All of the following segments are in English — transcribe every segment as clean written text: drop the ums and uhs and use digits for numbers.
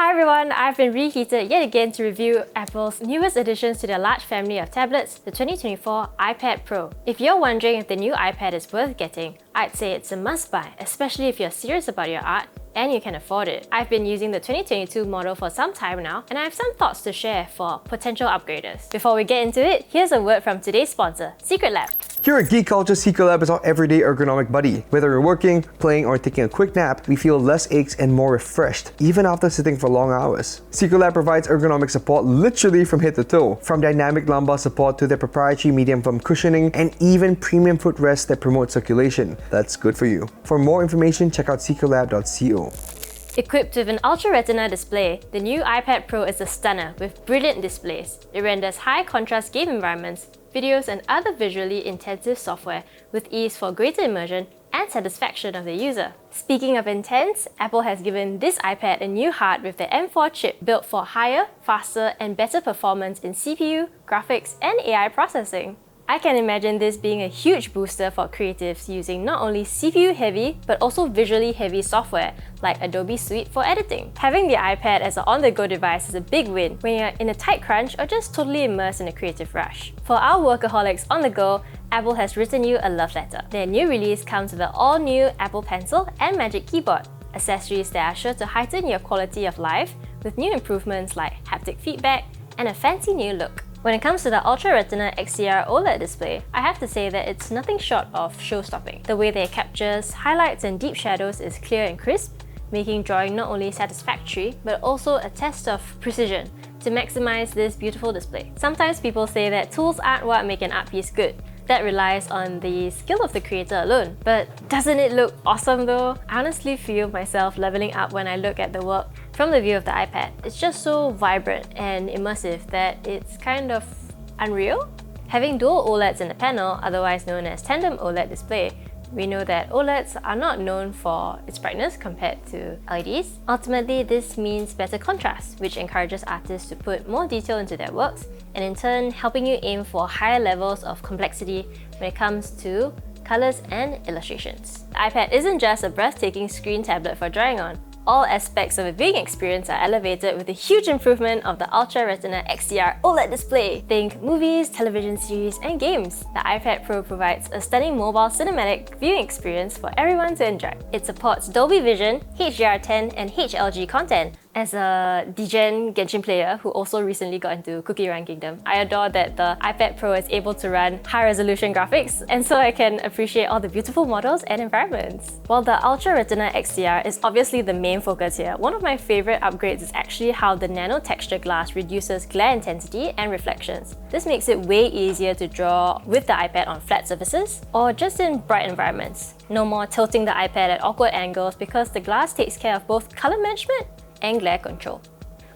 Hi everyone, I've been reheated yet again to review Apple's newest additions to their large family of tablets, the 2024 iPad Pro. If you're wondering if the new iPad is worth getting, I'd say it's a must-buy, especially if you're serious about your art and you can afford it. I've been using the 2022 model for some time now, and I have some thoughts to share for potential upgraders. Before we get into it, here's a word from today's sponsor, Secretlab. Here at Geek Culture, Secretlab is our everyday ergonomic buddy. Whether you're working, playing, or taking a quick nap, we feel less aches and more refreshed, even after sitting for long hours. Secretlab provides ergonomic support literally from head to toe, from dynamic lumbar support to their proprietary medium foam cushioning and even premium footrests that promote circulation. That's good for you. For more information, check out secretlab.co. Equipped with an Ultra Retina display, the new iPad Pro is a stunner with brilliant displays. It renders high-contrast game environments, videos and other visually intensive software with ease for greater immersion and satisfaction of the user. Speaking of intense, Apple has given this iPad a new heart with the M4 chip built for higher, faster and better performance in CPU, graphics and AI processing. I can imagine this being a huge booster for creatives using not only CPU-heavy but also visually heavy software like Adobe Suite for editing. Having the iPad as an on-the-go device is a big win when you're in a tight crunch or just totally immersed in a creative rush. For our workaholics on the go, Apple has written you a love letter. Their new release comes with an all-new Apple Pencil and Magic Keyboard, accessories that are sure to heighten your quality of life with new improvements like haptic feedback and a fancy new look. When it comes to the Ultra Retina XDR OLED display, I have to say that it's nothing short of show-stopping. The way that it captures highlights and deep shadows is clear and crisp, making drawing not only satisfactory, but also a test of precision to maximize this beautiful display. Sometimes people say that tools aren't what make an art piece good. That relies on the skill of the creator alone. But doesn't it look awesome though? I honestly feel myself leveling up when I look at the work from the view of the iPad. It's just so vibrant and immersive that it's kind of unreal. Having dual OLEDs in the panel, otherwise known as Tandem OLED display, we know that OLEDs are not known for its brightness compared to LEDs. Ultimately, this means better contrast, which encourages artists to put more detail into their works, and in turn, helping you aim for higher levels of complexity when it comes to colors and illustrations. The iPad isn't just a breathtaking screen tablet for drawing on. All aspects of the viewing experience are elevated with a huge improvement of the Ultra Retina XDR OLED display. Think movies, television series, and games. The iPad Pro provides a stunning mobile cinematic viewing experience for everyone to enjoy. It supports Dolby Vision, HDR10, and HLG content. As a degen Genshin player who also recently got into Cookie Run Kingdom, I adore that the iPad Pro is able to run high-resolution graphics, and so I can appreciate all the beautiful models and environments. While the Ultra Retina XDR is obviously the main focus here, one of my favorite upgrades is actually how the nano texture glass reduces glare intensity and reflections. This makes it way easier to draw with the iPad on flat surfaces or just in bright environments. No more tilting the iPad at awkward angles because the glass takes care of both color management and glare control.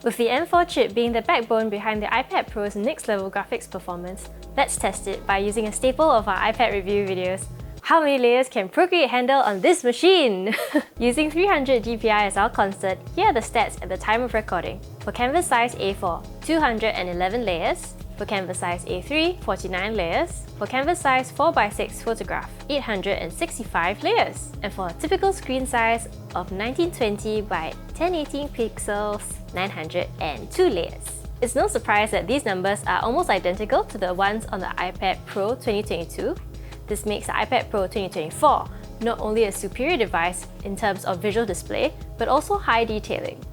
With the M4 chip being the backbone behind the iPad Pro's next-level graphics performance, let's test it by using a staple of our iPad review videos. How many layers can Procreate handle on this machine? Using 300 dpi as our constant, here are the stats at the time of recording. For canvas size A4, 211 layers. For canvas size A3, 49 layers. For canvas size 4x6 photograph, 865 layers. And for a typical screen size of 1920 by 1080 pixels, 902 layers. It's no surprise that these numbers are almost identical to the ones on the iPad Pro 2022. This makes the iPad Pro 2024 not only a superior device in terms of visual display, but also high detailing.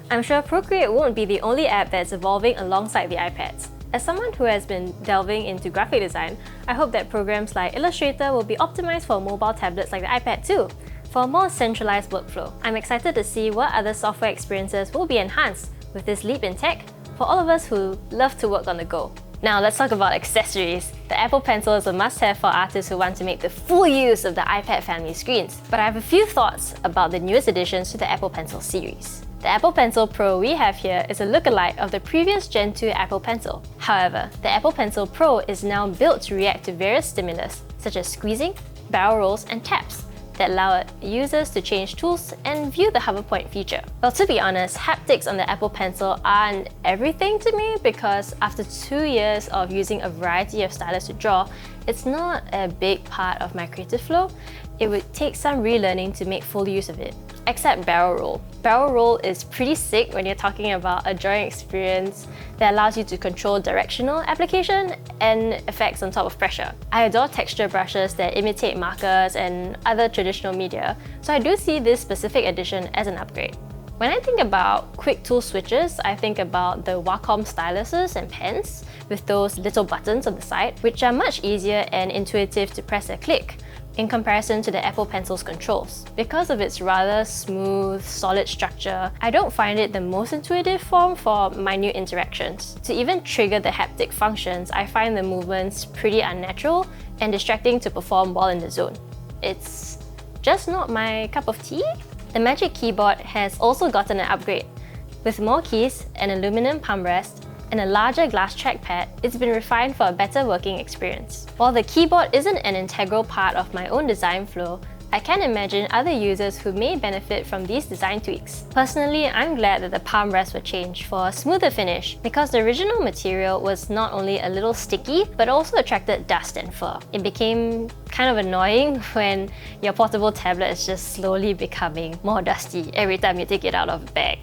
I'm sure Procreate won't be the only app that's evolving alongside the iPads. As someone who has been delving into graphic design, I hope that programs like Illustrator will be optimized for mobile tablets like the iPad too, for a more centralized workflow. I'm excited to see what other software experiences will be enhanced with this leap in tech for all of us who love to work on the go. Now let's talk about accessories. The Apple Pencil is a must-have for artists who want to make the full use of the iPad family screens. But I have a few thoughts about the newest additions to the Apple Pencil series. The Apple Pencil Pro we have here is a lookalike of the previous Gen 2 Apple Pencil. However, the Apple Pencil Pro is now built to react to various stimulus, such as squeezing, barrel rolls, and taps, that allow users to change tools and view the hover point feature. Well, to be honest, haptics on the Apple Pencil aren't everything to me because after 2 years of using a variety of stylus to draw, it's not a big part of my creative flow. It would take some relearning to make full use of it. except barrel roll. Barrel roll is pretty sick when you're talking about a drawing experience that allows you to control directional application and effects on top of pressure. I adore texture brushes that imitate markers and other traditional media, so I do see this specific edition as an upgrade. When I think about quick tool switches, I think about the Wacom styluses and pens with those little buttons on the side, which are much easier and intuitive to press a click in comparison to the Apple Pencil's controls. Because of its rather smooth, solid structure, I don't find it the most intuitive form for minute interactions. To even trigger the haptic functions, I find the movements pretty unnatural and distracting to perform while in the zone. It's just not my cup of tea. The Magic Keyboard has also gotten an upgrade. With more keys, an aluminum palm rest, and a larger glass trackpad, it's been refined for a better working experience. While the keyboard isn't an integral part of my own design flow, I can imagine other users who may benefit from these design tweaks. Personally, I'm glad that the palm rests were changed for a smoother finish because the original material was not only a little sticky, but also attracted dust and fur. It became kind of annoying when your portable tablet is just slowly becoming more dusty every time you take it out of the bag.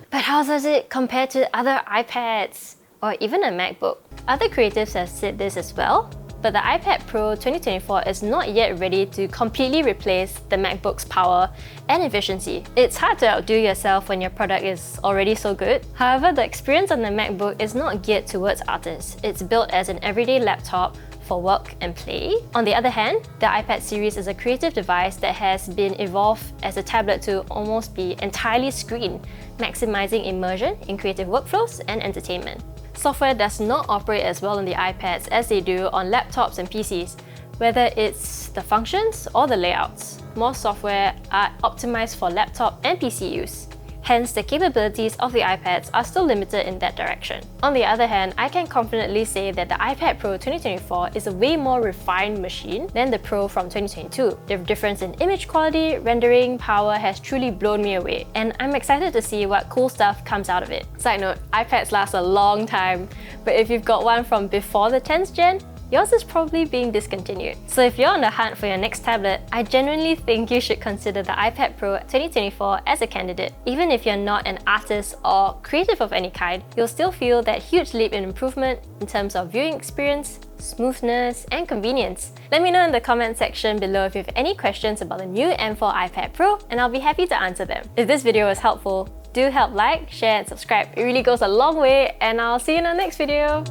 But how does it compare to other iPads or even a MacBook? Other creatives have said this as well, but the iPad Pro 2024 is not yet ready to completely replace the MacBook's power and efficiency. It's hard to outdo yourself when your product is already so good. However, the experience on the MacBook is not geared towards artists. It's built as an everyday laptop for work and play. On the other hand, the iPad series is a creative device that has been evolved as a tablet to almost be entirely screen, maximizing immersion in creative workflows and entertainment. Software does not operate as well on the iPads as they do on laptops and PCs, whether it's the functions or the layouts. More software are optimized for laptop and PC use. Hence, the capabilities of the iPads are still limited in that direction. On the other hand, I can confidently say that the iPad Pro 2024 is a way more refined machine than the Pro from 2022. The difference in image quality, rendering, power has truly blown me away, and I'm excited to see what cool stuff comes out of it. Side note, iPads last a long time, but if you've got one from before the 10th gen, yours is probably being discontinued. So if you're on the hunt for your next tablet, I genuinely think you should consider the iPad Pro 2024 as a candidate. Even if you're not an artist or creative of any kind, you'll still feel that huge leap in improvement in terms of viewing experience, smoothness, and convenience. Let me know in the comment section below if you have any questions about the new M4 iPad Pro, and I'll be happy to answer them. If this video was helpful, do help like, share, and subscribe. It really goes a long way, and I'll see you in the next video.